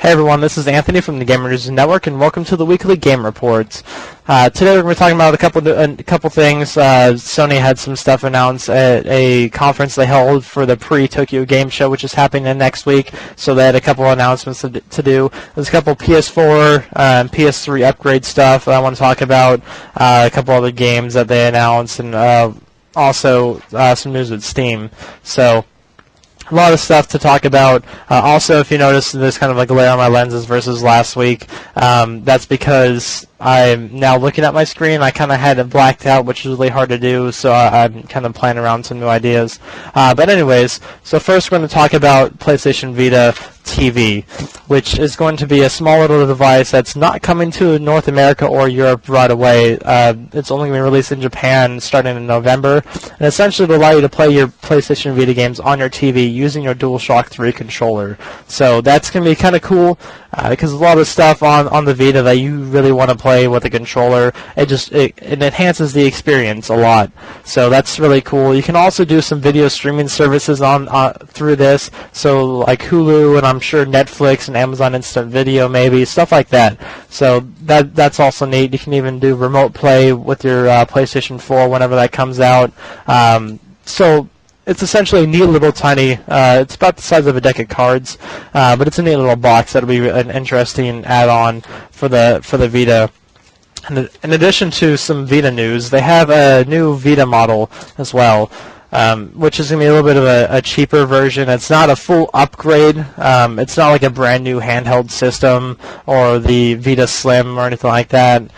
Hey everyone, this is Anthony from the Gamer News Network, and welcome to the weekly Game Reports. Today we're going to be talking about a couple things. Sony had some stuff announced at a conference they held for the pre-Tokyo Game Show, which is happening next week. So they had a couple announcements to do. There's a couple PS4 and PS3 upgrade stuff I want to talk about. A couple other games that they announced, and also some news with Steam. So a lot of stuff to talk about. Also, if you notice, there's kind of like a glare on my lenses versus last week. That's because I'm now looking at my screen. I kind of had it blacked out, which is really hard to do, so I'm kind of playing around some new ideas. But anyways, so first we're going to talk about PlayStation Vita TV, which is going to be a small little device that's not coming to North America or Europe right away. It's only going to be released in Japan starting in November, and essentially will allow you to play your PlayStation Vita games on your TV using your DualShock 3 controller. So that's going to be kind of cool, because a lot of stuff on the Vita that you really want to play with a controller, it enhances the experience a lot. So that's really cool. You can also do some video streaming services through this, so like Hulu, and I'm sure Netflix and Amazon Instant Video, maybe stuff like that. So that's also neat. You can even do remote play with your PlayStation 4 whenever that comes out. So it's essentially a neat little tiny, it's about the size of a deck of cards, but it's a neat little box that'll be an interesting add-on for the Vita. And in addition to some Vita news, they have a new Vita model as well, which is going to be a little bit of a cheaper version. It's not a full upgrade. It's not like a brand new handheld system or the Vita Slim or anything like that.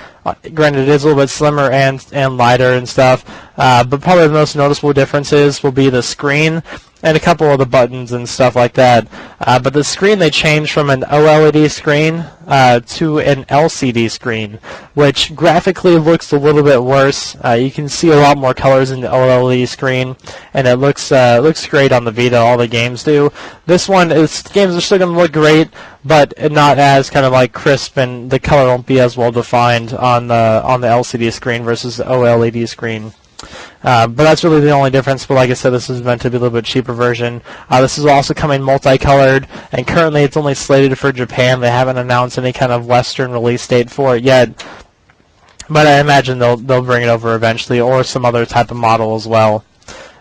Granted, it is a little bit slimmer and lighter and stuff, but probably the most noticeable differences will be the screen and a couple of the buttons and stuff like that. But the screen, they changed from an OLED screen to an LCD screen, which graphically looks a little bit worse. You can see a lot more colors in the OLED screen, and it looks great on the Vita. All the games do. This one, games are still going to look great, but not as kind of like crisp, and the color won't be as well defined on the LCD screen versus the OLED screen. But that's really the only difference. But like I said, this is meant to be a little bit cheaper version. This is also coming multicolored, and currently it's only slated for Japan. They haven't announced any kind of Western release date for it yet, but I imagine they'll bring it over eventually, or some other type of model as well.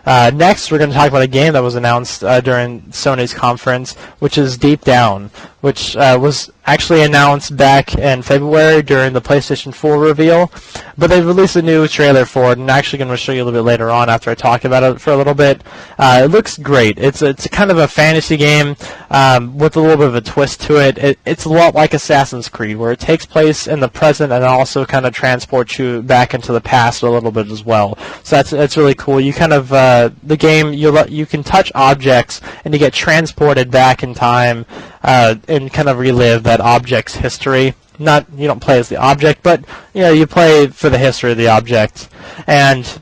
Next, we're going to talk about a game that was announced during Sony's conference, which is Deep Down, which was actually announced back in February during the PlayStation 4 reveal, but they released a new trailer for it, and I'm actually going to show you a little bit later on after I talk about it for a little bit. It looks great. It's kind of a fantasy game with a little bit of a twist to it. It's a lot like Assassin's Creed, where it takes place in the present and also kind of transports you back into the past a little bit as well. So that's really cool. You kind of the game, you can touch objects and you get transported back in time and kind of relive that object's history. You don't play as the object, but you play for the history of the object. And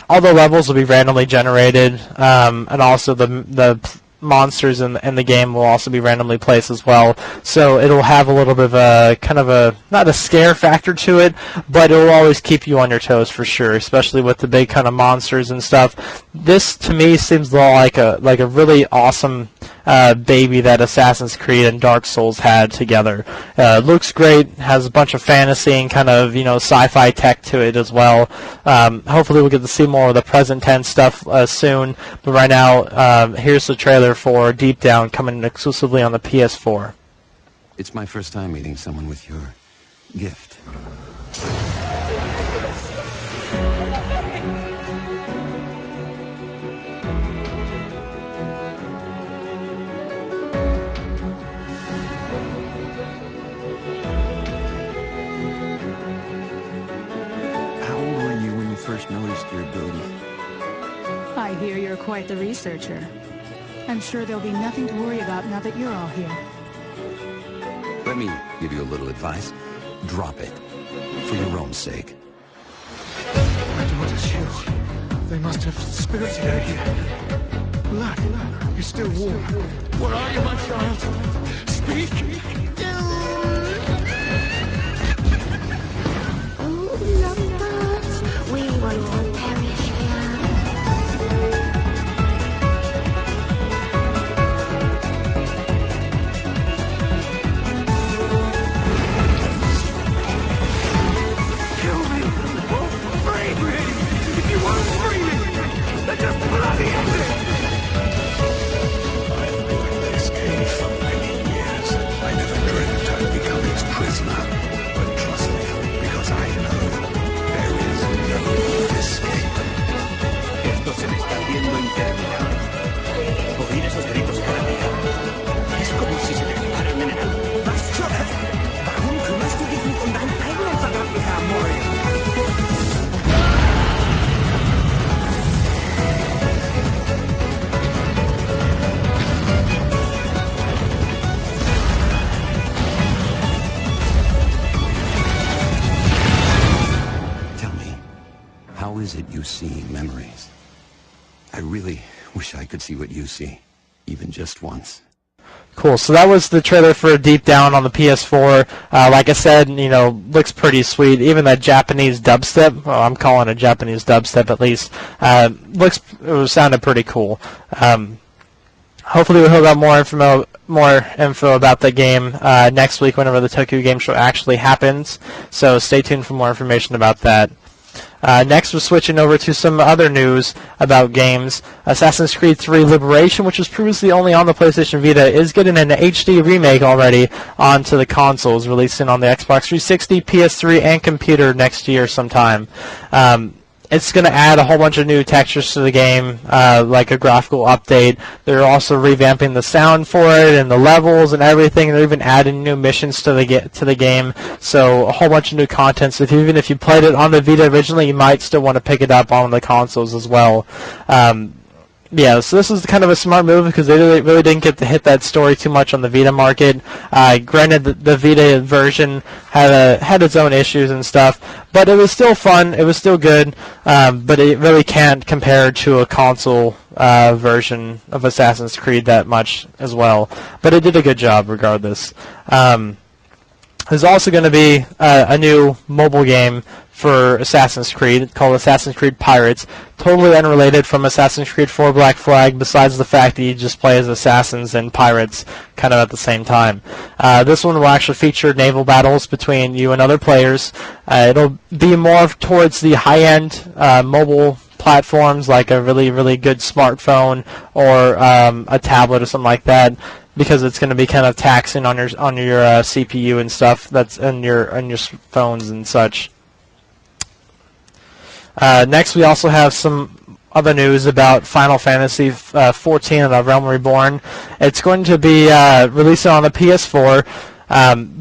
all the levels will be randomly generated, and also the monsters in the game will also be randomly placed as well. So it'll have a little bit of a kind of a, not a scare factor to it, but it will always keep you on your toes for sure, especially with the big kind of monsters and stuff. This to me seems like a really awesome baby that Assassin's Creed and Dark Souls had together. Looks great, has a bunch of fantasy and kind of sci-fi tech to it as well. Hopefully we'll get to see more of the present tense stuff soon, but right now here's the trailer for Deep Down, coming exclusively on the PS4. It's my first time meeting someone with your gift. First noticed your ability. I hear you're quite the researcher. I'm sure there'll be nothing to worry about now that you're all here. Let me give you a little advice. Drop it. For your own sake. My daughter's you. They must have spirited her here. Blood is still warm. Where are you, my child? Speak! We will all perish here. is it you see memories? I really wish I could see what you see, even just once. Cool. So that was the trailer for Deep Down on the PS4. Like I said, looks pretty sweet. Even that Japanese dubstep, well, I'm calling it Japanese dubstep at least, sounded pretty cool. Hopefully we'll have more info about the game next week whenever the Tokyo Game Show actually happens. So stay tuned for more information about that. Next, we're switching over to some other news about games. Assassin's Creed 3 Liberation, which was previously only on the PlayStation Vita, is getting an HD remake already onto the consoles, releasing on the Xbox 360, PS3, and computer next year sometime. It's going to add a whole bunch of new textures to the game, like a graphical update. They're also revamping the sound for it and the levels and everything. They're even adding new missions to the game. So a whole bunch of new content. So even if you played it on the Vita originally, you might still want to pick it up on the consoles as well. Yeah, so this is kind of a smart move because they really didn't get to hit that story too much on the Vita market. Granted, the Vita version had its own issues and stuff, but it was still fun. It was still good, but it really can't compare to a console version of Assassin's Creed that much as well. But it did a good job regardless. There's also going to be a new mobile game for Assassin's Creed called Assassin's Creed Pirates, totally unrelated from Assassin's Creed 4 Black Flag, besides the fact that you just play as assassins and pirates kind of at the same time. This one will actually feature naval battles between you and other players. It'll be more towards the high-end mobile platforms, like a really, really good smartphone or a tablet or something like that, because it's going to be kind of taxing on your CPU and stuff that's on your phones and such. Next, we also have some other news about Final Fantasy XIV and Realm Reborn. It's going to be released on the PS4,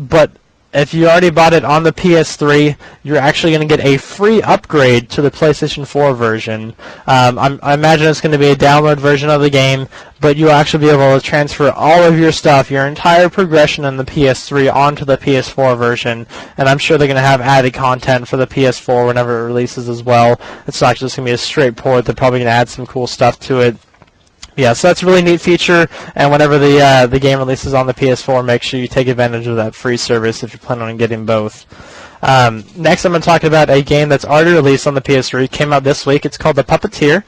but if you already bought it on the PS3, you're actually going to get a free upgrade to the PlayStation 4 version. I imagine it's going to be a download version of the game, but you'll actually be able to transfer all of your stuff, your entire progression in the PS3 onto the PS4 version, and I'm sure they're going to have added content for the PS4 whenever it releases as well. It's not just going to be a straight port. They're probably going to add some cool stuff to it. Yeah, so that's a really neat feature, and whenever the game releases on the PS4, make sure you take advantage of that free service if you're planning on getting both. Next, I'm going to talk about a game that's already released on the PS3. It came out this week. It's called The Puppeteer,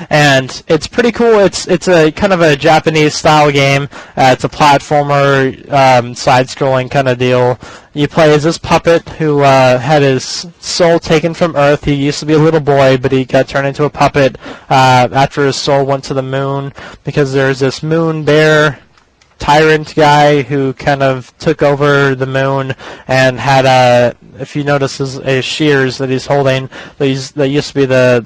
and it's pretty cool. It's a kind of a Japanese-style game. It's a platformer, side-scrolling kind of deal. You play as this puppet who had his soul taken from Earth. He used to be a little boy, but he got turned into a puppet after his soul went to the moon, because there's this moon bear tyrant guy who kind of took over the moon and had if you notice his shears that he's holding, that used to be the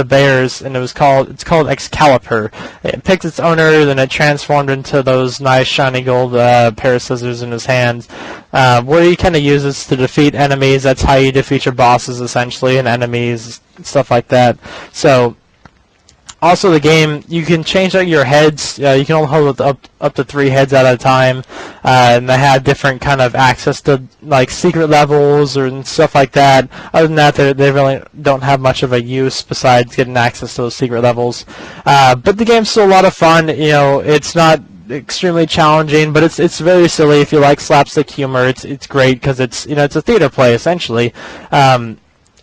bears, and it's called Excalibur. It picked its owner, then it transformed into those nice shiny gold pair of scissors in his hands, where he kind of uses to defeat enemies. That's how you defeat your bosses, essentially, and enemies, stuff like that. So also, the game, you can change out your heads. You can only hold up to 3 heads at a time, and they have different kind of access to like secret levels and stuff like that. Other than that, they really don't have much of a use besides getting access to those secret levels. But the game's still a lot of fun. It's not extremely challenging, but it's very silly. If you like slapstick humor, it's great because it's a theater play essentially.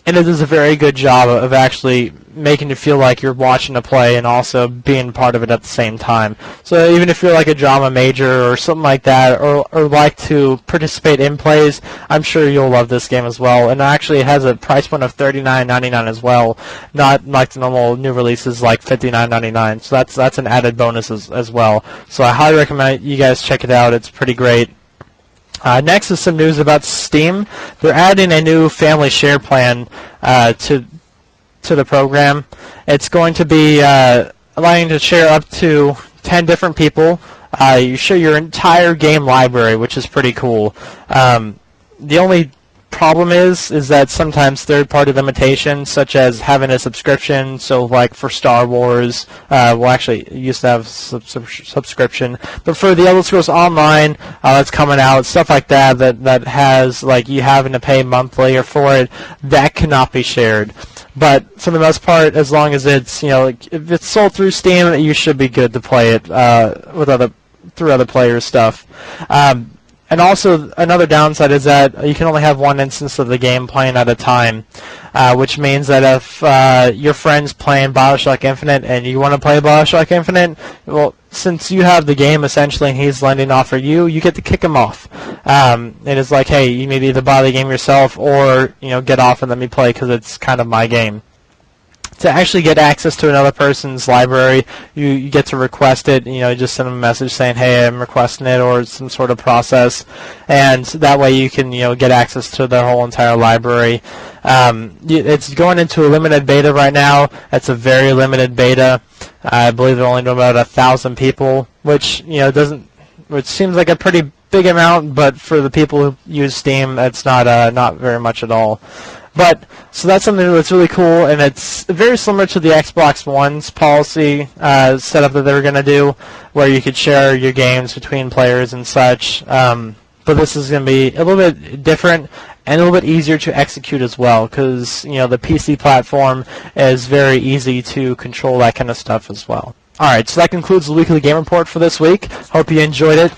And it does a very good job of actually making you feel like you're watching a play and also being part of it at the same time. So even if you're like a drama major or something like that, or like to participate in plays, I'm sure you'll love this game as well. And actually it has a price point of $39.99 as well, not like the normal new releases like $59.99. So that's an added bonus as well. So I highly recommend you guys check it out. It's pretty great. Next is some news about Steam. They're adding a new family share plan to the program. It's going to be allowing you to share up to 10 different people. You share your entire game library, which is pretty cool. The only problem is that sometimes third-party limitations, such as having a subscription, so like for Star Wars, actually it used to have subscription, but for the Elder Scrolls Online that's coming out, stuff like that has like you having to pay monthly or for it, that cannot be shared. But for the most part, as long as it's like if it's sold through Steam, you should be good to play it through other players' stuff. And also, another downside is that you can only have one instance of the game playing at a time, which means that if your friend's playing BioShock Infinite and you want to play BioShock Infinite, well, since you have the game essentially and he's lending off for you, you get to kick him off. It is like, hey, you need to either buy the game yourself or get off and let me play because it's kind of my game. To actually get access to another person's library, you get to request it. Just send them a message saying, "Hey, I'm requesting it," or some sort of process, and that way you can get access to their whole entire library. It's going into a limited beta right now. It's a very limited beta. I believe they're only doing about 1,000 people, which which seems like a pretty big amount, but for the people who use Steam, it's not very much at all. But so that's something that's really cool, and it's very similar to the Xbox One's policy setup that they were going to do, where you could share your games between players and such. But this is going to be a little bit different and a little bit easier to execute as well, because the PC platform is very easy to control that kind of stuff as well. Alright, so that concludes the Weekly Game Report for this week. Hope you enjoyed it.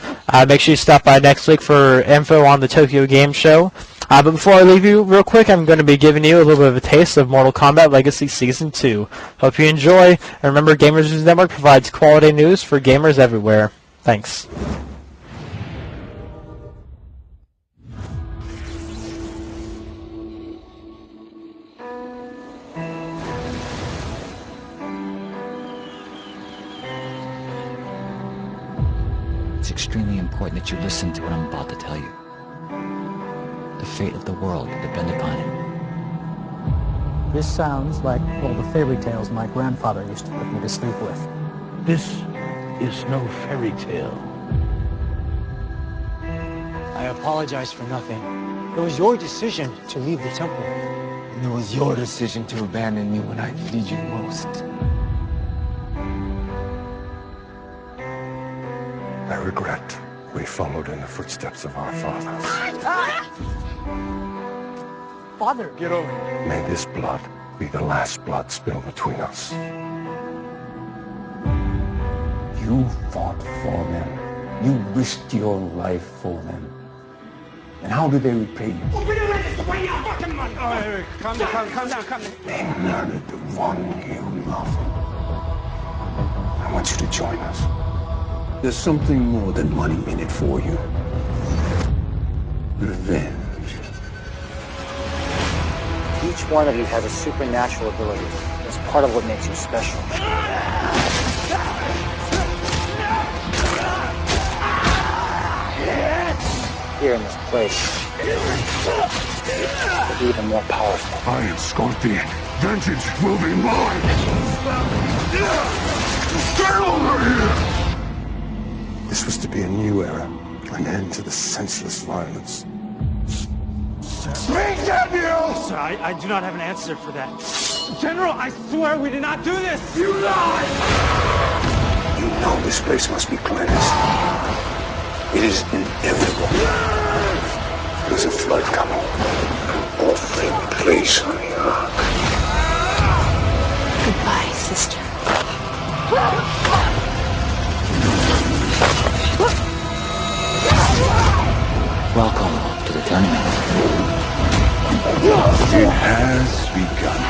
Make sure you stop by next week for info on the Tokyo Game Show. But before I leave you real quick, I'm going to be giving you a little bit of a taste of Mortal Kombat Legacy Season 2. Hope you enjoy, and remember, Gamers News Network provides quality news for gamers everywhere. Thanks. It's extremely important that you listen to what I'm about to tell you. The fate of the world will depend upon it. This sounds like all the fairy tales my grandfather used to put me to sleep with. This is no fairy tale. I apologize for nothing. It was your decision to leave the temple. And it was your decision to abandon me when I needed you most. I regret we followed in the footsteps of our fathers. Father! Get over here. May this blood be the last blood spilled between us. You fought for them. You risked your life for them. And how do they repay you? Calm down. They murdered the one you love. I want you to join us. There's something more than money in it for you. Revenge. Each one of you has a supernatural ability. It's part of what makes you special. Here in this place, you'll be even more powerful. I am Scorpion. Vengeance will be mine. Get over here! This was to be a new era, an end to the senseless violence. Bring Daniel! Sir, I do not have an answer for that. General, I swear we did not do this! You lied! You know this place must be cleansed. It is inevitable. There's a flood coming. All take place on the ark. Goodbye, sister. Welcome to the tournament. It has begun.